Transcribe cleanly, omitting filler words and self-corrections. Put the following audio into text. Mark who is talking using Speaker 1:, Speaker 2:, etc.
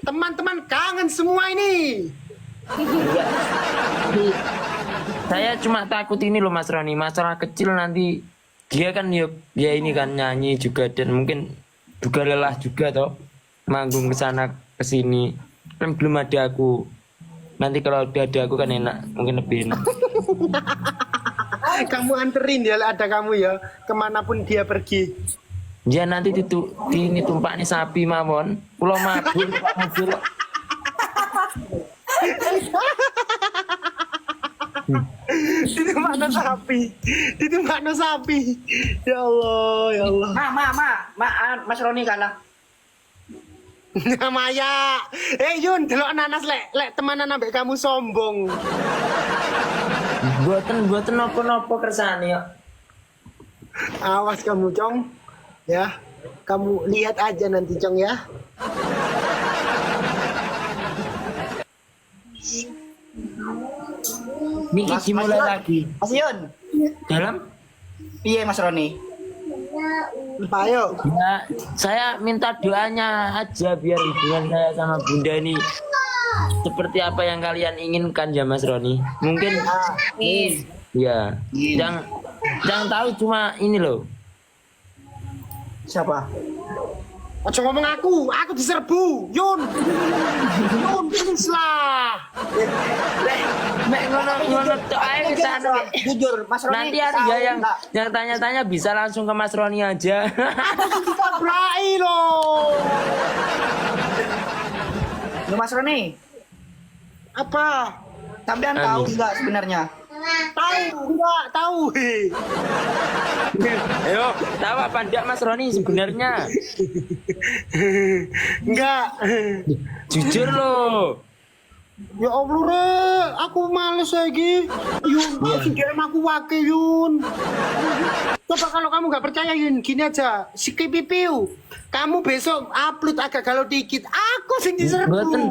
Speaker 1: Teman-teman kangen semua ini.
Speaker 2: Saya cuma takut ini loh Mas Roni, masalah kecil nanti dia kan ya ini kan nyanyi juga dan mungkin juga lelah juga toh manggung ke sana ke sini kan belum ada aku. Nanti kalau udah ada aku kan enak, mungkin lebih enak.
Speaker 1: Kamu anterin dia ada kamu ya kemanapun dia pergi.
Speaker 2: Ya nanti ini tumpak nih sapi mawon, pulau mabur Pak mobil.
Speaker 1: Ditumpakno sapi. Ditumpakno sapi. Ya Allah, ya Allah.
Speaker 3: Mas Roni kalah.
Speaker 1: Maya. Yun, delok nanas lek temenan ambek kamu sombong.
Speaker 2: Buatan nopo kersane ya.
Speaker 1: Awas kamu, Cong. Ya. Kamu lihat aja nanti, Cong ya.
Speaker 2: Niki dimulai lagi.
Speaker 3: Mas Yun,
Speaker 2: Dalam
Speaker 3: piye Mas Roni?
Speaker 1: Ayo.
Speaker 2: ya saya minta doanya aja biar hubungan saya sama Bunda ini seperti apa yang kalian inginkan ya Mas Roni. Mungkin ya yang tahu cuma ini loh.
Speaker 3: Siapa?
Speaker 1: Ojo ngomong aku diserbu. Yun, please lah.
Speaker 2: Mek ngono tok ae ke sana.
Speaker 3: Jujur, Mas Roni.
Speaker 2: Nanti ada ya yang tanya-tanya bisa langsung ke Mas Roni aja.
Speaker 1: Kita berai loh.
Speaker 3: Lu Mas Roni,
Speaker 1: Apa?
Speaker 3: sampean tahu
Speaker 2: Amin.
Speaker 3: enggak sebenarnya?
Speaker 1: Tahu enggak? Tahu.
Speaker 2: Ayo, tahu apa enggak Mas Roni sebenarnya?
Speaker 1: Enggak.
Speaker 2: Jujur loh.
Speaker 1: Ya Allah, Re, aku males lagi. Yun, si DM aku wake, Yun. Coba kalau kamu nggak percaya, Yun, gini aja. Skip pipiu. Kamu besok upload agak galau dikit. Aku sing diserbu.
Speaker 2: Mboten